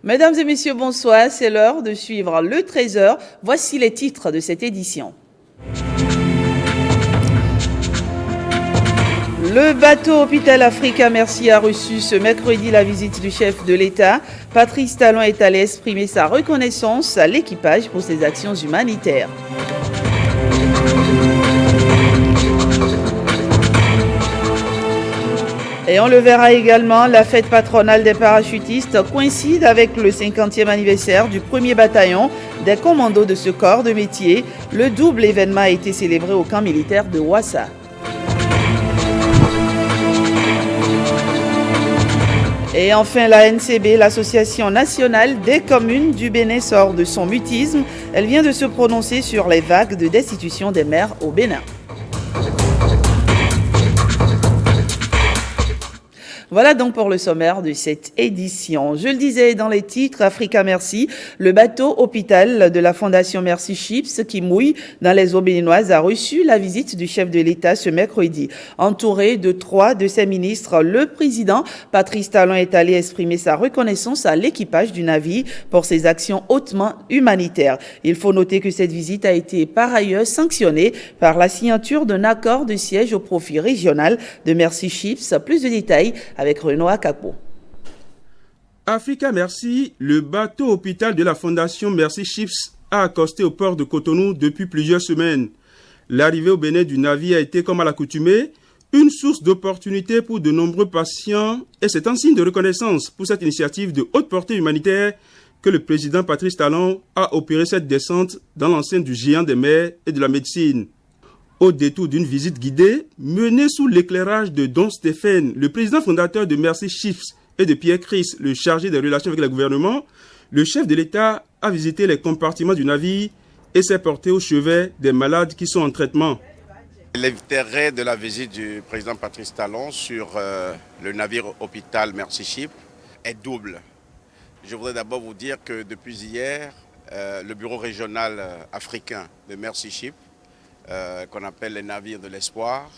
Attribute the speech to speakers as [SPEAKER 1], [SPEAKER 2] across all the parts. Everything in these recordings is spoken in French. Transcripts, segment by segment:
[SPEAKER 1] Mesdames et messieurs, bonsoir. C'est l'heure de suivre le Trésor. Voici les titres de cette édition. Le bateau Hôpital Africa Merci a reçu ce mercredi la visite du chef de l'État. Patrice Talon est allé exprimer sa reconnaissance à l'équipage pour ses actions humanitaires. Et on le verra également, la fête patronale des parachutistes coïncide avec le 50e anniversaire du 1er bataillon des commandos de ce corps de métier. Le double événement a été célébré au camp militaire de Ouassa. Et enfin, la NCB, l'Association nationale des communes du Bénin, sort de son mutisme. Elle vient de se prononcer sur les vagues de destitution des maires au Bénin. Voilà donc pour le sommaire de cette édition. Je le disais dans les titres, Africa Merci, le bateau hôpital de la Fondation Merci Ships qui mouille dans les eaux béninoises a reçu la visite du chef de l'État ce mercredi. Entouré de 3 de ses ministres, le président Patrice Talon est allé exprimer sa reconnaissance à l'équipage du navire pour ses actions hautement humanitaires. Il faut noter que cette visite a été par ailleurs sanctionnée par la signature d'un accord de siège au profit régional de Merci Ships. Plus de détails avec Renoir Capo.
[SPEAKER 2] Africa Merci, le bateau hôpital de la Fondation Merci Ships a accosté au port de Cotonou depuis plusieurs semaines. L'arrivée au Bénin du navire a été, comme à l'accoutumée, une source d'opportunités pour de nombreux patients et c'est un signe de reconnaissance pour cette initiative de haute portée humanitaire que le président Patrice Talon a opéré cette descente dans l'enceinte du géant des mers et de la médecine. Au détour d'une visite guidée, menée sous l'éclairage de Don Stéphane, le président fondateur de Merci Ships, et de Pierre Chris, le chargé des relations avec le gouvernement, le chef de l'État a visité les compartiments du navire et s'est porté au chevet des malades qui sont en traitement.
[SPEAKER 3] L'intérêt de la visite du président Patrice Talon sur le navire hôpital Merci Ships est double. Je voudrais d'abord vous dire que depuis hier, le bureau régional africain de Merci Ships, qu'on appelle les navires de l'espoir,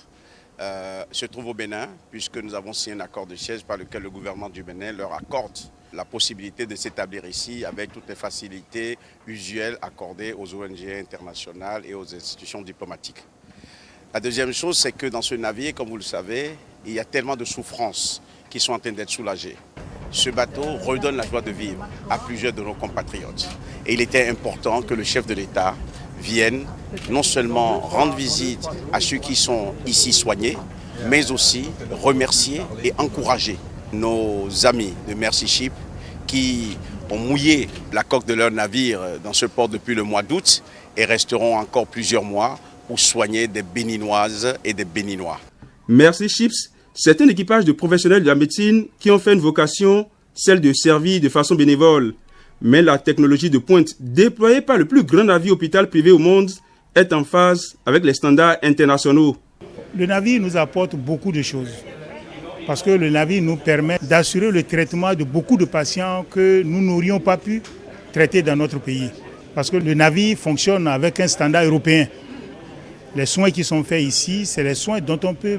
[SPEAKER 3] se trouve au Bénin, puisque nous avons signé un accord de siège par lequel le gouvernement du Bénin leur accorde la possibilité de s'établir ici avec toutes les facilités usuelles accordées aux ONG internationales et aux institutions diplomatiques. La deuxième chose, c'est que dans ce navire, comme vous le savez, il y a tellement de souffrances qui sont en train d'être soulagées. Ce bateau redonne la joie de vivre à plusieurs de nos compatriotes. Et il était important que le chef de l'État viennent non seulement rendre visite à ceux qui sont ici soignés, mais aussi remercier et encourager nos amis de Merci Ships qui ont mouillé la coque de leur navire dans ce port depuis le mois d'août et resteront encore plusieurs mois pour soigner des Béninoises et des Béninois.
[SPEAKER 2] Merci Ships, c'est un équipage de professionnels de la médecine qui ont fait une vocation, celle de servir de façon bénévole. Mais la technologie de pointe déployée par le plus grand navire hôpital privé au monde est en phase avec les standards internationaux.
[SPEAKER 4] Le navire nous apporte beaucoup de choses parce que le navire nous permet d'assurer le traitement de beaucoup de patients que nous n'aurions pas pu traiter dans notre pays. Parce que le navire fonctionne avec un standard européen. Les soins qui sont faits ici, c'est les soins dont on peut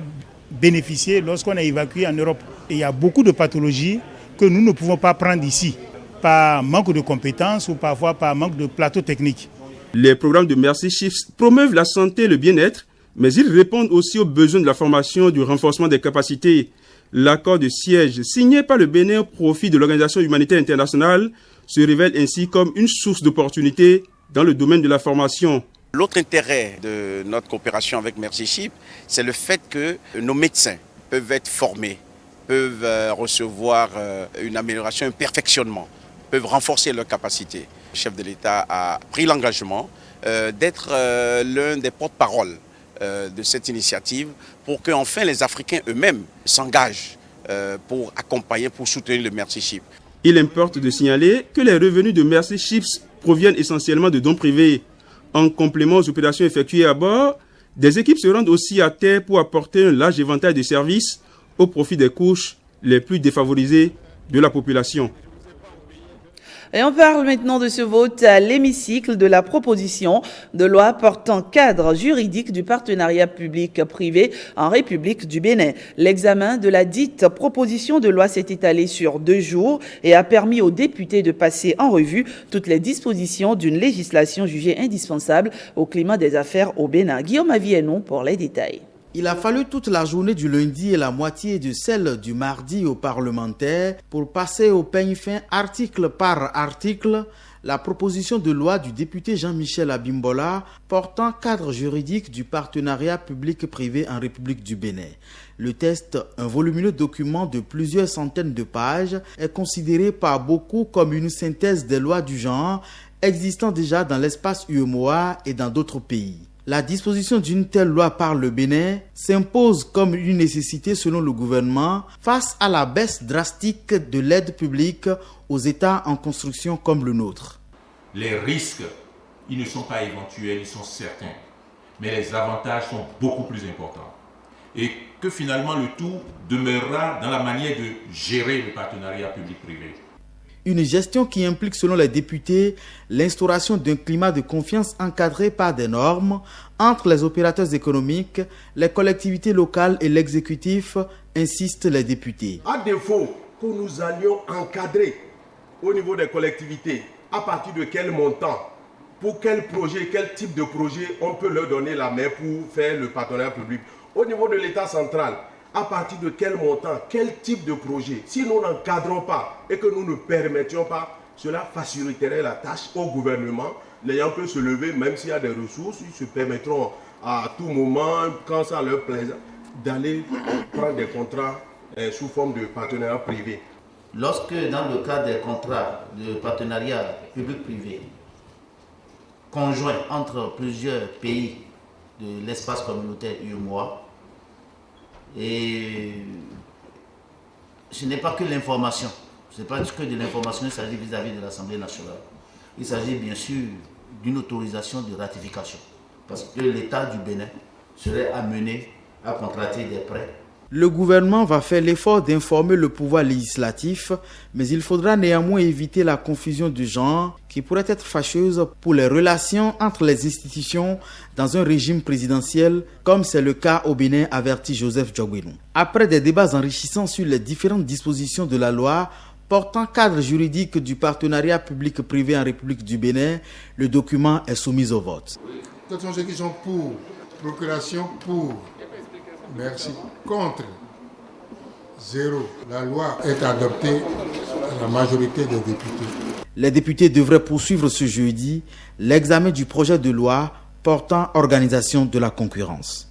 [SPEAKER 4] bénéficier lorsqu'on est évacué en Europe. Et il y a beaucoup de pathologies que nous ne pouvons pas prendre ici, par manque de compétences ou parfois par manque de plateau technique.
[SPEAKER 2] Les programmes de Merci Ships promeuvent la santé et le bien-être, mais ils répondent aussi aux besoins de la formation et du renforcement des capacités. L'accord de siège signé par le Bénin au profit de l'Organisation humanitaire internationale se révèle ainsi comme une source d'opportunités dans le domaine de la formation.
[SPEAKER 3] L'autre intérêt de notre coopération avec Merci Ships, c'est le fait que nos médecins peuvent être formés, peuvent recevoir une amélioration, un perfectionnement, peuvent renforcer leurs capacités. Le chef de l'État a pris l'engagement d'être l'un des porte-parole de cette initiative pour qu'enfin les Africains eux-mêmes s'engagent pour accompagner, pour soutenir le Merci Ships.
[SPEAKER 2] Il importe de signaler que les revenus de Merci Ships proviennent essentiellement de dons privés. En complément aux opérations effectuées à bord, des équipes se rendent aussi à terre pour apporter un large éventail de services au profit des couches les plus défavorisées de la population.
[SPEAKER 1] Et on parle maintenant de ce vote à l'hémicycle de la proposition de loi portant cadre juridique du partenariat public-privé en République du Bénin. L'examen de la dite proposition de loi s'est étalé sur 2 jours et a permis aux députés de passer en revue toutes les dispositions d'une législation jugée indispensable au climat des affaires au Bénin. Guillaume Avienon pour les détails.
[SPEAKER 5] Il a fallu toute la journée du lundi et la moitié de celle du mardi aux parlementaires pour passer au peigne fin article par article la proposition de loi du député Jean-Michel Abimbola portant cadre juridique du partenariat public-privé en République du Bénin. Le texte, un volumineux document de plusieurs centaines de pages, est considéré par beaucoup comme une synthèse des lois du genre existant déjà dans l'espace UEMOA et dans d'autres pays. La disposition d'une telle loi par le Bénin s'impose comme une nécessité selon le gouvernement face à la baisse drastique de l'aide publique aux États en construction comme le nôtre.
[SPEAKER 6] Les risques, ils ne sont pas éventuels, ils sont certains. Mais les avantages sont beaucoup plus importants. Et que finalement le tout demeurera dans la manière de gérer le partenariat public-privé.
[SPEAKER 5] Une gestion qui implique, selon les députés, l'instauration d'un climat de confiance encadré par des normes entre les opérateurs économiques, les collectivités locales et l'exécutif, insistent les députés.
[SPEAKER 7] À défaut que nous allions encadrer au niveau des collectivités, à partir de quel montant, pour quel projet, quel type de projet on peut leur donner la main pour faire le partenariat public. Au niveau de l'État central, à partir de quel montant, quel type de projet. Si nous n'encadrons pas et que nous ne permettions pas, cela faciliterait la tâche au gouvernement. Les gens peuvent se lever, même s'il y a des ressources, ils se permettront à tout moment, quand ça leur plaît, d'aller prendre des contrats sous forme de partenariat privé.
[SPEAKER 8] Lorsque dans le cadre des contrats de partenariat public-privé conjoints entre plusieurs pays de l'espace communautaire UEMOA, et ce n'est pas que l'information, ce n'est pas que de l'information, il s'agit vis-à-vis de l'Assemblée nationale. Il s'agit bien sûr d'une autorisation de ratification, parce que l'État du Bénin serait amené à contracter des prêts.
[SPEAKER 5] Le gouvernement va faire l'effort d'informer le pouvoir législatif, mais il faudra néanmoins éviter la confusion du genre qui pourrait être fâcheuse pour les relations entre les institutions dans un régime présidentiel, comme c'est le cas au Bénin, avertit Joseph Djogouinou. Après des débats enrichissants sur les différentes dispositions de la loi portant cadre juridique du partenariat public-privé en République du Bénin, le document est soumis au vote.
[SPEAKER 9] Ce sont ceux qui sont pour, procuration pour. Merci. Contre 0. La loi est adoptée à la majorité des députés.
[SPEAKER 5] Les députés devraient poursuivre ce jeudi l'examen du projet de loi portant organisation de la concurrence.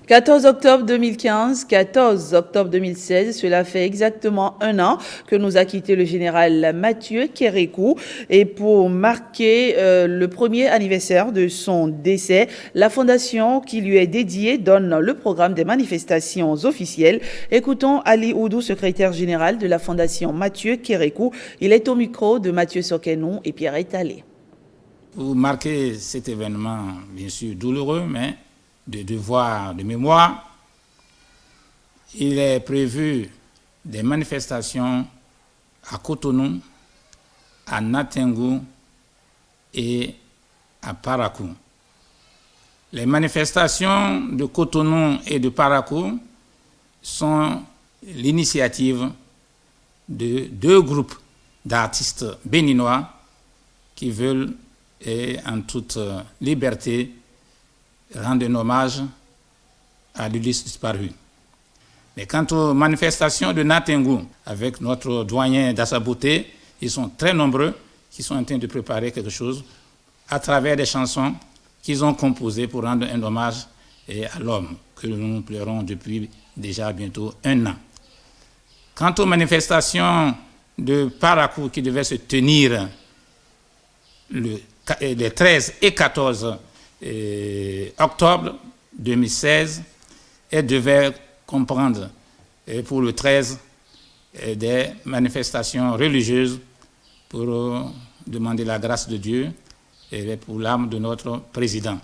[SPEAKER 1] 14 octobre 2015, 14 octobre 2016, cela fait exactement 1 an que nous a quitté le général Mathieu Kérékou. Et pour marquer le premier anniversaire de son décès, la fondation qui lui est dédiée donne le programme des manifestations officielles. Écoutons Ali Oudou, secrétaire général de la fondation Mathieu Kérékou. Il est au micro de Mathieu Sokenon et Pierre Étalé.
[SPEAKER 10] Pour marquer cet événement, bien sûr douloureux, mais de devoir de mémoire, il est prévu des manifestations à Cotonou, à Natengu et à Parakou. Les manifestations de Cotonou et de Parakou sont l'initiative de 2 groupes d'artistes béninois qui veulent, et en toute liberté, rendre un hommage à l'Ulysse disparu. Mais quant aux manifestations de Natengu, avec notre doyen d'Assaboté, ils sont très nombreux qui sont en train de préparer quelque chose à travers des chansons qu'ils ont composées pour rendre un hommage à l'homme que nous pleurons depuis déjà bientôt 1 an. Quant aux manifestations de Parakou qui devaient se tenir les 13 et 14 octobre 2016, elle devait comprendre pour le 13 des manifestations religieuses pour demander la grâce de Dieu et pour l'âme de notre président.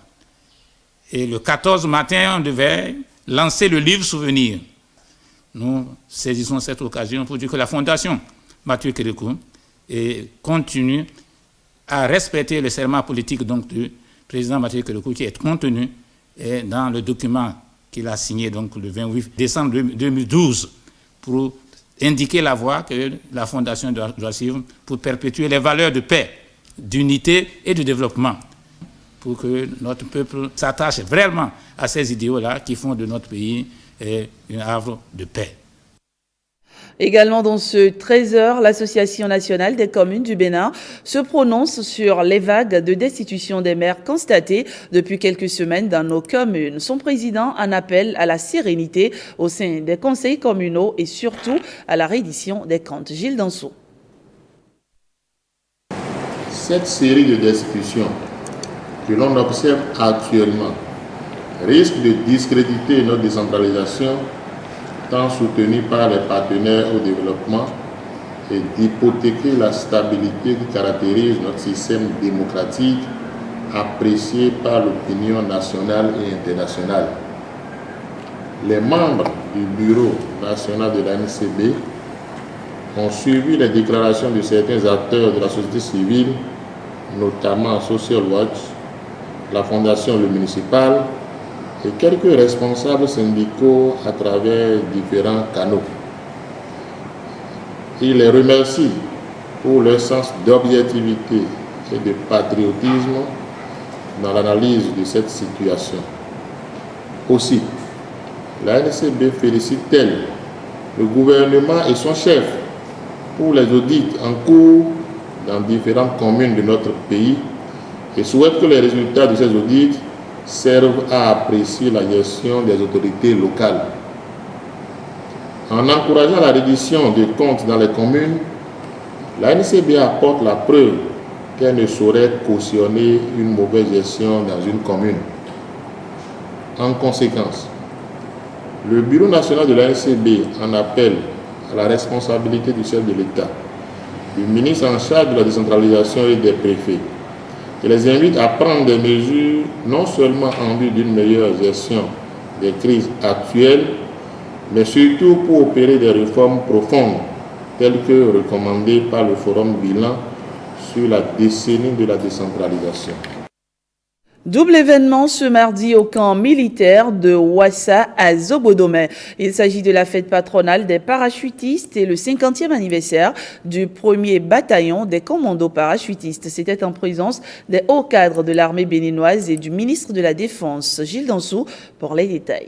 [SPEAKER 10] Et le 14 matin, on devait lancer le livre souvenir. Nous saisissons cette occasion pour dire que la fondation Mathieu Kérékou et continue à respecter le serment politique donc, du président Mathieu Kérékou qui est contenu dans le document qu'il a signé donc, le 28 décembre 2012 pour indiquer la voie que la Fondation doit suivre pour perpétuer les valeurs de paix, d'unité et de développement, pour que notre peuple s'attache vraiment à ces idéaux-là qui font de notre pays un havre de paix.
[SPEAKER 1] Également dans ce 13h, l'Association nationale des communes du Bénin se prononce sur les vagues de destitution des maires constatées depuis quelques semaines dans nos communes. Son président en appelle à la sérénité au sein des conseils communaux et surtout à la reddition des comptes. Gilles Dansou.
[SPEAKER 9] Cette série de destitutions que l'on observe actuellement risque de discréditer notre décentralisation tant soutenue par les partenaires au développement et d'hypothéquer la stabilité qui caractérise notre système démocratique apprécié par l'opinion nationale et internationale. Les membres du bureau national de l'ANCB ont suivi les déclarations de certains acteurs de la société civile, notamment Social Watch, la Fondation Le Municipal, et quelques responsables syndicaux à travers différents canaux. Il les remercie pour leur sens d'objectivité et de patriotisme dans l'analyse de cette situation. Aussi, la NCB félicite-t-elle le gouvernement et son chef pour les audits en cours dans différentes communes de notre pays et souhaite que les résultats de ces audits servent à apprécier la gestion des autorités locales. En encourageant la reddition des comptes dans les communes, la NCB apporte la preuve qu'elle ne saurait cautionner une mauvaise gestion dans une commune. En conséquence, le Bureau national de la NCB en appelle à la responsabilité du chef de l'État, du ministre en charge de la décentralisation et des préfets, et les invite à prendre des mesures non seulement en vue d'une meilleure gestion des crises actuelles, mais surtout pour opérer des réformes profondes, telles que recommandées par le Forum Bilan sur la décennie de la décentralisation.
[SPEAKER 1] Double événement ce mardi au camp militaire de Ouassa à Zobodomé. Il s'agit de la fête patronale des parachutistes et le 50e anniversaire du premier bataillon des commandos parachutistes. C'était en présence des hauts cadres de l'armée béninoise et du ministre de la Défense, Gilles Dansou, pour les détails.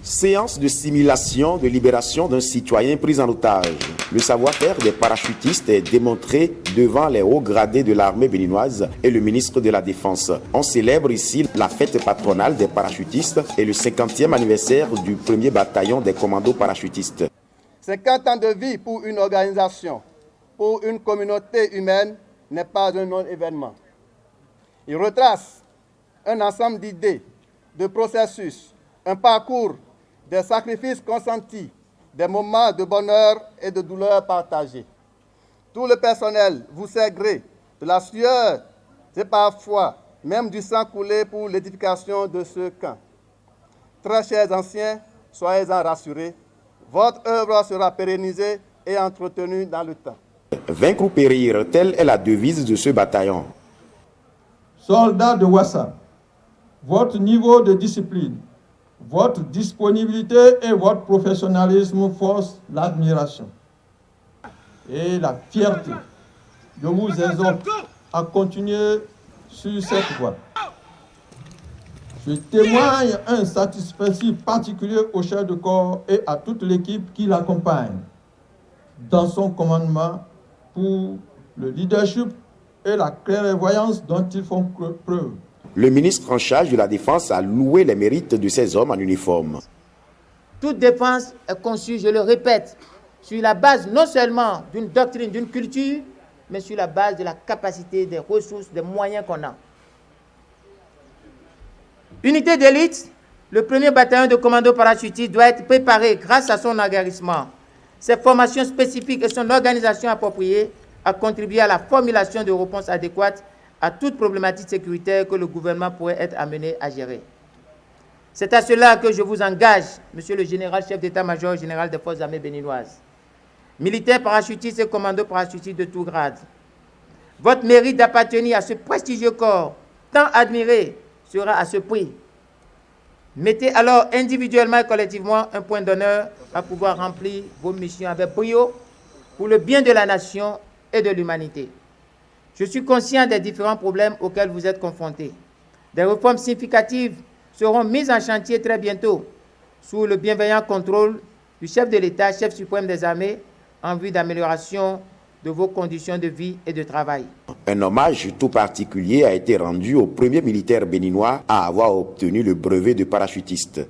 [SPEAKER 11] Séance de simulation de libération d'un citoyen pris en otage. Le savoir-faire des parachutistes est démontré devant les hauts gradés de l'armée béninoise et le ministre de la Défense. On célèbre ici la fête patronale des parachutistes et le 50e anniversaire du premier bataillon des commandos parachutistes.
[SPEAKER 12] 50 ans de vie pour une organisation, pour une communauté humaine, n'est pas un non-événement. Il retrace un ensemble d'idées, de processus, un parcours des sacrifices consentis, des moments de bonheur et de douleur partagés. Tout le personnel vous sait gré de la sueur et parfois même du sang coulé pour l'édification de ce camp. Très chers anciens, soyez-en rassurés, votre œuvre sera pérennisée et entretenue dans le temps.
[SPEAKER 11] Vaincre ou périr, telle est la devise de ce bataillon.
[SPEAKER 13] Soldats de Ouassa, votre niveau de discipline, votre disponibilité et votre professionnalisme forcent l'admiration et la fierté. Je vous exhorte à continuer sur cette voie. Je témoigne un satisfecit particulier au chef de corps et à toute l'équipe qui l'accompagne dans son commandement pour le leadership et la clairvoyance dont ils font preuve.
[SPEAKER 11] Le ministre en charge de la Défense a loué les mérites de ces hommes en uniforme.
[SPEAKER 14] Toute défense est conçue, je le répète, sur la base non seulement d'une doctrine, d'une culture, mais sur la base de la capacité, des ressources, des moyens qu'on a. Unité d'élite, le premier bataillon de commandos parachutistes doit être préparé grâce à son aguerrissement, ses formations spécifiques et son organisation appropriée à contribuer à la formulation de réponses adéquates à toute problématique sécuritaire que le gouvernement pourrait être amené à gérer. C'est à cela que je vous engage, Monsieur le général chef d'état-major général des forces armées béninoises, militaires parachutistes et commandos parachutistes de tout grade. Votre mérite d'appartenir à ce prestigieux corps, tant admiré, sera à ce prix. Mettez alors individuellement et collectivement un point d'honneur à pouvoir remplir vos missions avec brio pour le bien de la nation et de l'humanité. Je suis conscient des différents problèmes auxquels vous êtes confrontés. Des réformes significatives seront mises en chantier très bientôt sous le bienveillant contrôle du chef de l'État, chef suprême des armées, en vue d'amélioration de vos conditions de vie et de travail.
[SPEAKER 11] Un hommage tout particulier a été rendu au premier militaire béninois à avoir obtenu le brevet de parachutiste.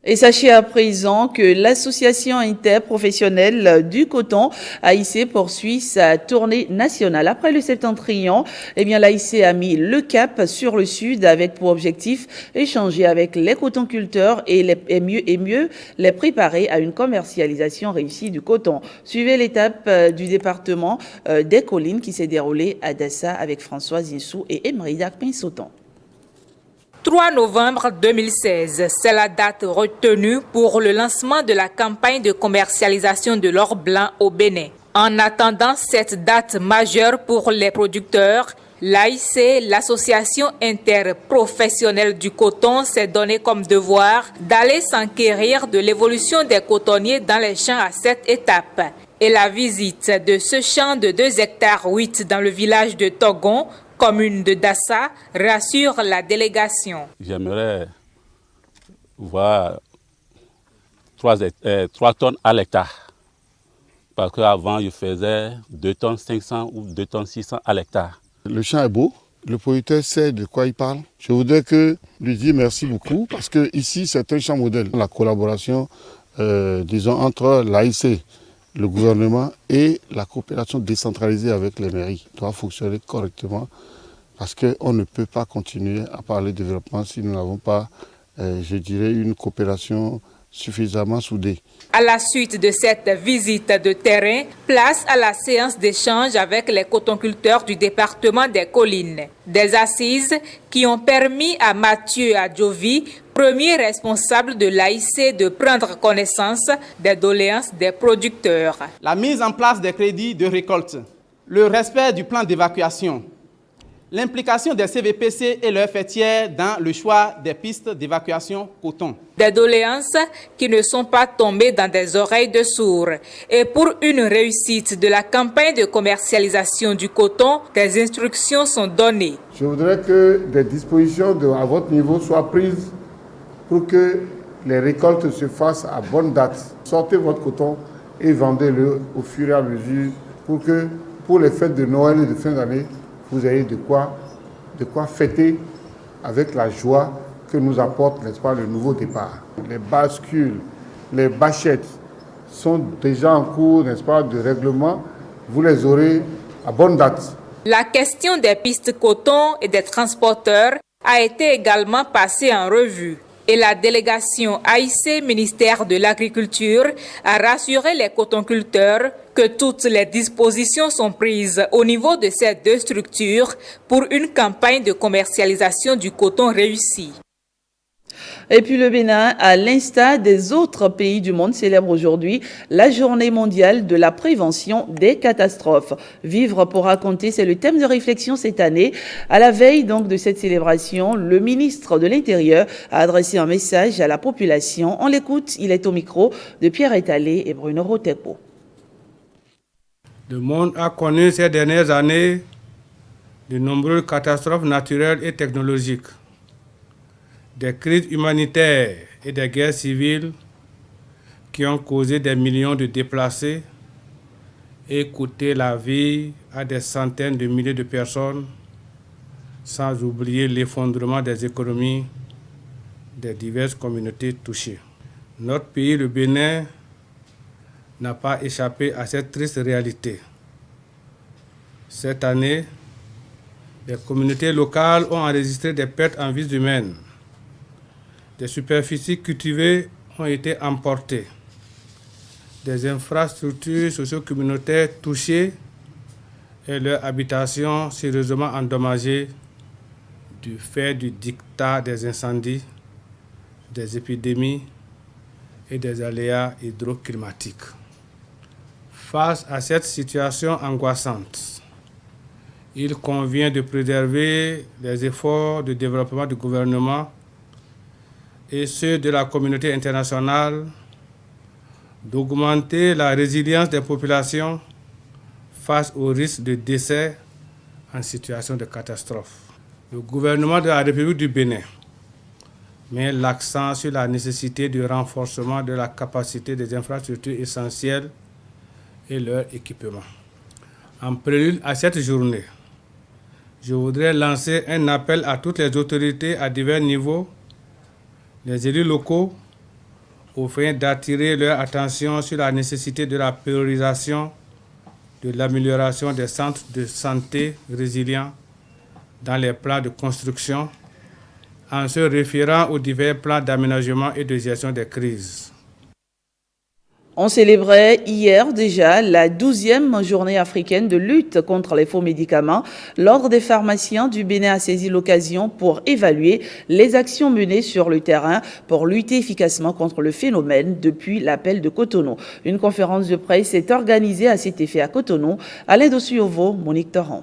[SPEAKER 1] Et sachez à présent que l'association interprofessionnelle du coton, AIC, poursuit sa tournée nationale. Après le septentrion, l'AIC a mis le cap sur le sud avec pour objectif échanger avec les cotonculteurs et mieux les préparer à une commercialisation réussie du coton. Suivez l'étape du département des collines qui s'est déroulée à Dassa avec Françoise Insou et Emery Darpin-Sauton.
[SPEAKER 15] 3 novembre 2016, c'est la date retenue pour le lancement de la campagne de commercialisation de l'or blanc au Bénin. En attendant cette date majeure pour les producteurs, l'AIC, l'association interprofessionnelle du coton, s'est donné comme devoir d'aller s'enquérir de l'évolution des cotonniers dans les champs à cette étape. Et la visite de ce champ de 2,8 hectares dans le village de Togon, commune de Dassa, rassure la délégation.
[SPEAKER 16] J'aimerais voir 3 tonnes à l'hectare. Parce qu'avant, je faisais 2 tonnes 500 ou 2 tonnes 600 à l'hectare.
[SPEAKER 17] Le champ est beau, le producteur sait de quoi il parle. Je voudrais lui dire merci beaucoup parce que ici c'est un champ modèle. La collaboration, entre l'AIC, le gouvernement et la coopération décentralisée avec les mairies doit fonctionner correctement parce qu'on ne peut pas continuer à parler de développement si nous n'avons pas, une coopération suffisamment soudée.
[SPEAKER 15] À la suite de cette visite de terrain, place à la séance d'échange avec les cotonculteurs du département des Collines. Des assises qui ont permis à Mathieu Adjovi, premier responsable de l'AIC, de prendre connaissance des doléances des producteurs.
[SPEAKER 18] La mise en place des crédits de récolte, le respect du plan d'évacuation, l'implication des CVPC et leurs fêtières dans le choix des pistes d'évacuation coton.
[SPEAKER 15] Des doléances qui ne sont pas tombées dans des oreilles de sourds. Et pour une réussite de la campagne de commercialisation du coton, des instructions sont données.
[SPEAKER 17] Je voudrais que des dispositions à votre niveau soient prises pour que les récoltes se fassent à bonne date. Sortez votre coton et vendez-le au fur et à mesure pour que pour les fêtes de Noël et de fin d'année, vous ayez de quoi fêter avec la joie que nous apporte, n'est-ce pas, le nouveau départ. Les bascules, les bâchettes sont déjà en cours, n'est-ce pas, de règlement. Vous les aurez à bonne date.
[SPEAKER 15] La question des pistes coton et des transporteurs a été également passée en revue. Et la délégation AIC, ministère de l'Agriculture, a rassuré les cotonculteurs que toutes les dispositions sont prises au niveau de ces 2 structures pour une campagne de commercialisation du coton réussie.
[SPEAKER 1] Et puis le Bénin, à l'instar des autres pays du monde, célèbre aujourd'hui la journée mondiale de la prévention des catastrophes. Vivre pour raconter, c'est le thème de réflexion cette année. À la veille donc de cette célébration, le ministre de l'Intérieur a adressé un message à la population. On l'écoute, il est au micro de Pierre Étalé et Bruno Rotepo.
[SPEAKER 19] Le monde a connu ces dernières années de nombreuses catastrophes naturelles et technologiques, des crises humanitaires et des guerres civiles qui ont causé des millions de déplacés et coûté la vie à des centaines de milliers de personnes, sans oublier l'effondrement des économies des diverses communautés touchées. Notre pays, le Bénin, n'a pas échappé à cette triste réalité. Cette année, les communautés locales ont enregistré des pertes en vies humaines. Des superficies cultivées ont été emportées. Des infrastructures socio-communautaires touchées et leurs habitations sérieusement endommagées du fait du diktat des incendies, des épidémies et des aléas hydroclimatiques. Face à cette situation angoissante, il convient de préserver les efforts de développement du gouvernement et ceux de la communauté internationale, d'augmenter la résilience des populations face au risque de décès en situation de catastrophe. Le gouvernement de la République du Bénin met l'accent sur la nécessité du renforcement de la capacité des infrastructures essentielles et leur équipement. En prélude à cette journée, je voudrais lancer un appel à toutes les autorités à divers niveaux, les élus locaux, au fin d'attirer leur attention sur la nécessité de la priorisation de l'amélioration des centres de santé résilients dans les plans de construction, en se référant aux divers plans d'aménagement et de gestion des crises.
[SPEAKER 1] On célébrait hier déjà la 12e journée africaine de lutte contre les faux médicaments. L'Ordre des pharmaciens du Bénin a saisi l'occasion pour évaluer les actions menées sur le terrain pour lutter efficacement contre le phénomène depuis l'appel de Cotonou. Une conférence de presse est organisée à cet effet à Cotonou. Alain Dossuyovo, Monique Torrent.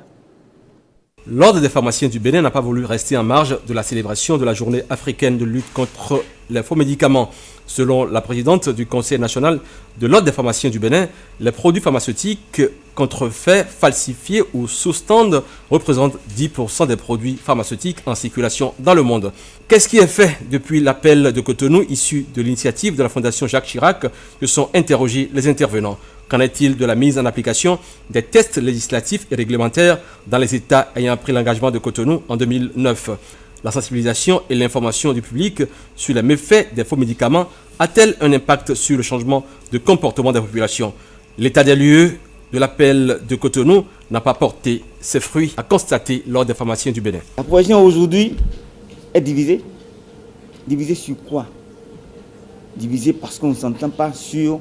[SPEAKER 20] L'Ordre des pharmaciens du Bénin n'a pas voulu rester en marge de la célébration de la journée africaine de lutte contre les faux médicaments. Selon la présidente du Conseil national de l'Ordre des pharmaciens du Bénin, les produits pharmaceutiques contrefaits, falsifiés ou sous-stands représentent 10% des produits pharmaceutiques en circulation dans le monde. Qu'est-ce qui est fait depuis l'appel de Cotonou issu de l'initiative de la Fondation Jacques Chirac? Se sont interrogés les intervenants. Qu'en est-il de la mise en application des tests législatifs et réglementaires dans les États ayant pris l'engagement de Cotonou en 2009? La sensibilisation et l'information du public sur les méfaits des faux médicaments a-t-elle un impact sur le changement de comportement des populations? L'état des lieux de l'appel de Cotonou n'a pas porté ses fruits, a constaté l'Ordre des pharmaciens du Bénin.
[SPEAKER 21] La population aujourd'hui est divisée. Divisée sur quoi? Divisée parce qu'on ne s'entend pas sur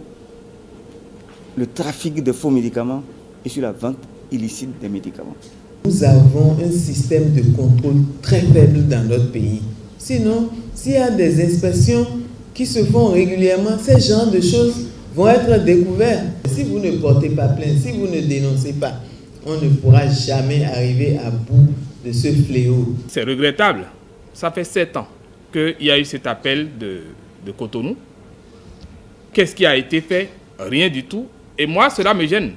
[SPEAKER 21] le trafic de faux médicaments et sur la vente illicite des médicaments.
[SPEAKER 22] Nous avons un système de contrôle très faible dans notre pays. Sinon, s'il y a des inspections qui se font régulièrement, ces genres de choses vont être découverts. Si vous ne portez pas plainte, si vous ne dénoncez pas, on ne pourra jamais arriver à bout de ce fléau.
[SPEAKER 23] C'est regrettable. Ça fait 7 ans qu'il y a eu cet appel de Cotonou. Qu'est-ce qui a été fait? Rien du tout. Et moi, cela me gêne.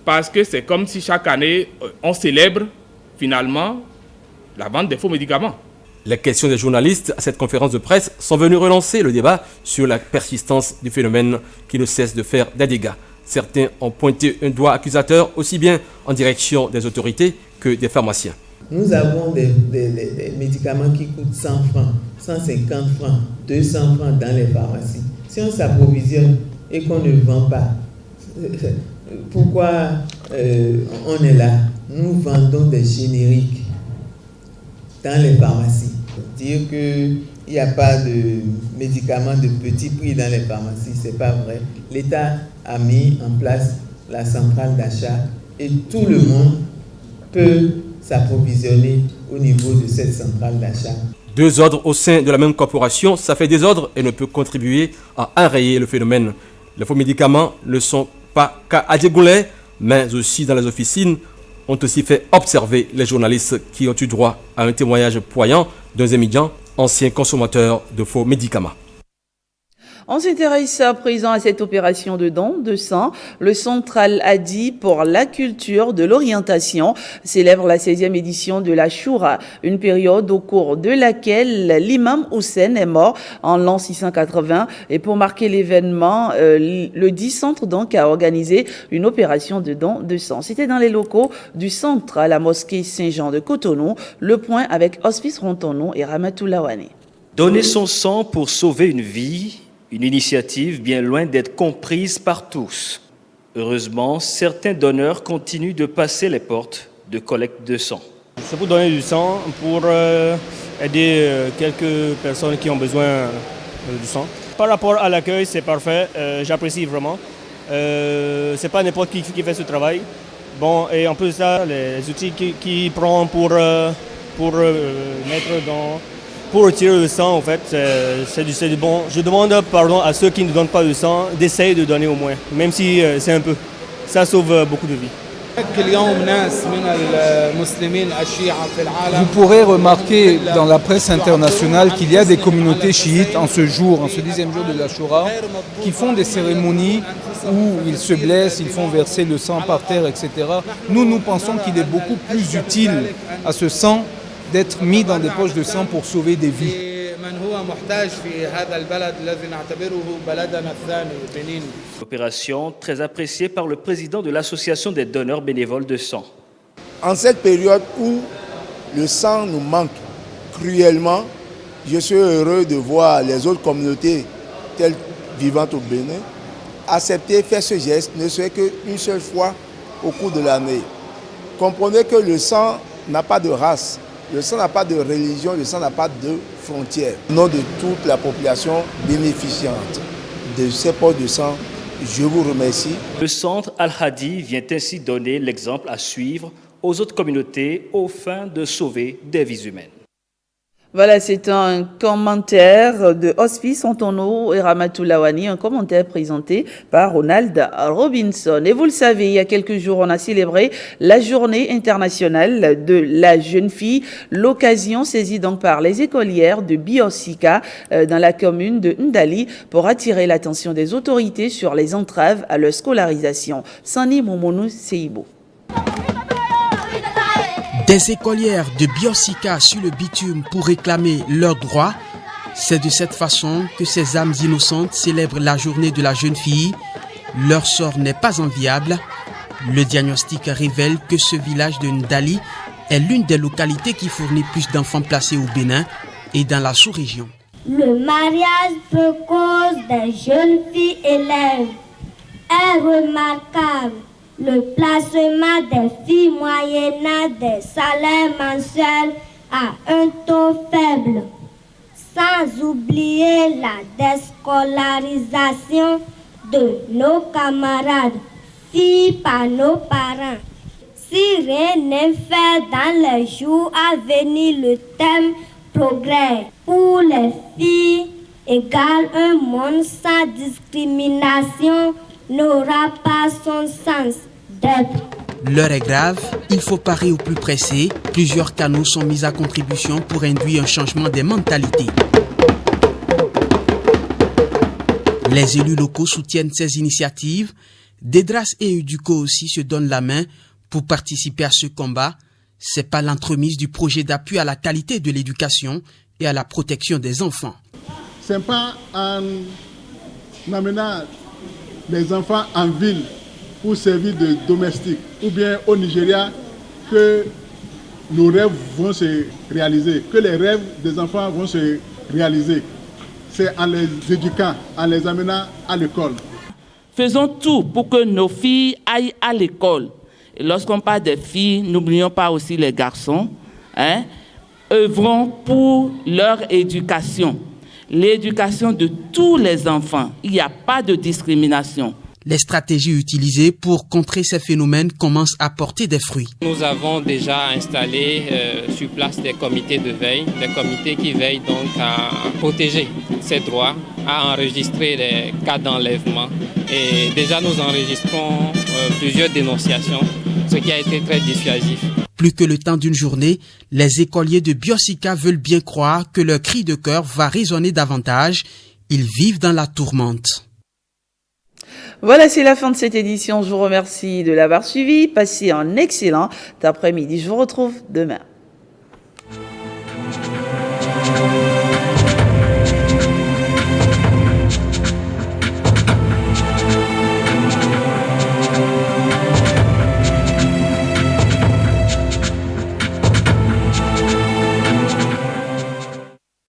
[SPEAKER 23] Parce que c'est comme si chaque année, on célèbre finalement la vente des faux médicaments.
[SPEAKER 20] Les questions des journalistes à cette conférence de presse sont venues relancer le débat sur la persistance du phénomène qui ne cesse de faire des dégâts. Certains ont pointé un doigt accusateur aussi bien en direction des autorités que des pharmaciens.
[SPEAKER 22] Nous avons des médicaments qui coûtent 100 francs, 150 francs, 200 francs dans les pharmacies. Si on s'approvisionne et qu'on ne vend pas, pourquoi on est là? Nous vendons des génériques dans les pharmacies. Dire qu'il n'y a pas de médicaments de petit prix dans les pharmacies, ce n'est pas vrai. L'État a mis en place la centrale d'achat et tout le monde peut s'approvisionner au niveau de cette centrale d'achat.
[SPEAKER 20] Deux ordres au sein de la même corporation, ça fait désordre et ne peut contribuer à enrayer le phénomène. Les faux médicaments ne sont pas qu'à Adjégoulet, mais aussi dans les officines, ont aussi fait observer les journalistes qui ont eu droit à un témoignage poignant d'un étudiant, ancien consommateur de faux médicaments.
[SPEAKER 1] On s'intéresse à présent à cette opération de don de sang. Le Central Hadi pour la culture de l'orientation célèbre la 16e édition de la Choura, une période au cours de laquelle l'imam Hussein est mort en l'an 680. Et pour marquer l'événement, le dit centre donc a organisé une opération de don de sang. C'était dans les locaux du centre à la mosquée Saint-Jean de Cotonou. Le point avec Hospice Rontonou et Ramatoula Wane.
[SPEAKER 24] Donner son sang pour sauver une vie, une initiative bien loin d'être comprise par tous. Heureusement, certains donneurs continuent de passer les portes de collecte de sang.
[SPEAKER 25] C'est pour donner du sang, pour aider quelques personnes qui ont besoin du sang. Par rapport à l'accueil, c'est parfait, j'apprécie vraiment. C'est pas n'importe qui fait ce travail. Bon, et en plus de ça, les outils qu'il prend pour mettre dans... Pour retirer le sang, en fait, c'est du bon. Je demande pardon à ceux qui ne donnent pas le sang d'essayer de donner au moins, même si c'est un peu. ça sauve beaucoup de vies.
[SPEAKER 2] Vous pourrez remarquer dans la presse internationale qu'il y a des communautés chiites en ce jour, en ce 10e jour de l'Ashura, qui font des cérémonies où ils se blessent, ils font verser le sang par terre, etc. Nous pensons qu'il est beaucoup plus utile à ce sang d'être mis dans des poches de sang pour sauver des vies.
[SPEAKER 24] Opération très appréciée par le président de l'association des donneurs bénévoles de sang.
[SPEAKER 3] En cette période où le sang nous manque cruellement, je suis heureux de voir les autres communautés telles vivantes au Bénin accepter, faire ce geste, ne serait qu'une seule fois au cours de l'année. Comprenez que le sang n'a pas de race, le sang n'a pas de religion, le sang n'a pas de frontières. Au nom de toute la population bénéficiante de ces poches de sang, je vous remercie.
[SPEAKER 24] Le centre Al-Hadi vient ainsi donner l'exemple à suivre aux autres communautés aux fins de sauver des vies humaines.
[SPEAKER 1] Voilà, c'est un commentaire de Hospice Antono et Ramatoulawani, un commentaire présenté par Ronald Robinson. Et vous le savez, il y a quelques jours, on a célébré la journée internationale de la jeune fille. L'occasion saisie donc par les écolières de Biosika dans la commune de Ndali pour attirer l'attention des autorités sur les entraves à leur scolarisation. Sani Momonou Seibo.
[SPEAKER 4] Des écolières de Biosika sur le bitume pour réclamer leurs droits. C'est de cette façon que ces âmes innocentes célèbrent la journée de la jeune fille. Leur sort n'est pas enviable. Le diagnostic révèle que ce village de Ndali est l'une des localités qui fournit plus d'enfants placés au Bénin et dans la sous-région.
[SPEAKER 6] Le mariage précoce des jeunes filles élèves est remarquable. Le placement des filles moyennant des salaires mensuels à un taux faible, sans oublier la déscolarisation de nos camarades, filles par nos parents. Si rien n'est fait dans les jours à venir, le thème progrès pour les filles égale un monde sans discrimination n'aura pas son sens d'être.
[SPEAKER 4] L'heure est grave, il faut parer au plus pressé. Plusieurs canaux sont mis à contribution pour induire un changement des mentalités. Les élus locaux soutiennent ces initiatives. Dédras et Uduco aussi se donnent la main pour participer à ce combat. C'est par l'entremise du projet d'appui à la qualité de l'éducation et à la protection des enfants.
[SPEAKER 17] C'est pas en amenant les enfants en ville pour servir de domestiques ou bien au Nigeria que nos rêves vont se réaliser, que les rêves des enfants vont se réaliser. C'est en les éduquant, en les amenant à l'école.
[SPEAKER 7] Faisons tout pour que nos filles aillent à l'école. Et lorsqu'on parle des filles, n'oublions pas aussi les garçons. Œuvrons pour leur éducation. L'éducation de tous les enfants. Il n'y a pas de discrimination.
[SPEAKER 4] Les stratégies utilisées pour contrer ces phénomènes commencent à porter des fruits.
[SPEAKER 26] Nous avons déjà installé sur place des comités de veille, des comités qui veillent donc à protéger ces droits, à enregistrer les cas d'enlèvement. Et déjà nous enregistrons plusieurs dénonciations, ce qui a été très dissuasif.
[SPEAKER 4] Plus que le temps d'une journée, les écoliers de Biosika veulent bien croire que leur cri de cœur va résonner davantage. Ils vivent dans la tourmente.
[SPEAKER 1] Voilà, c'est la fin de cette édition. Je vous remercie de l'avoir suivi. Passez un excellent après-midi. Je vous retrouve demain.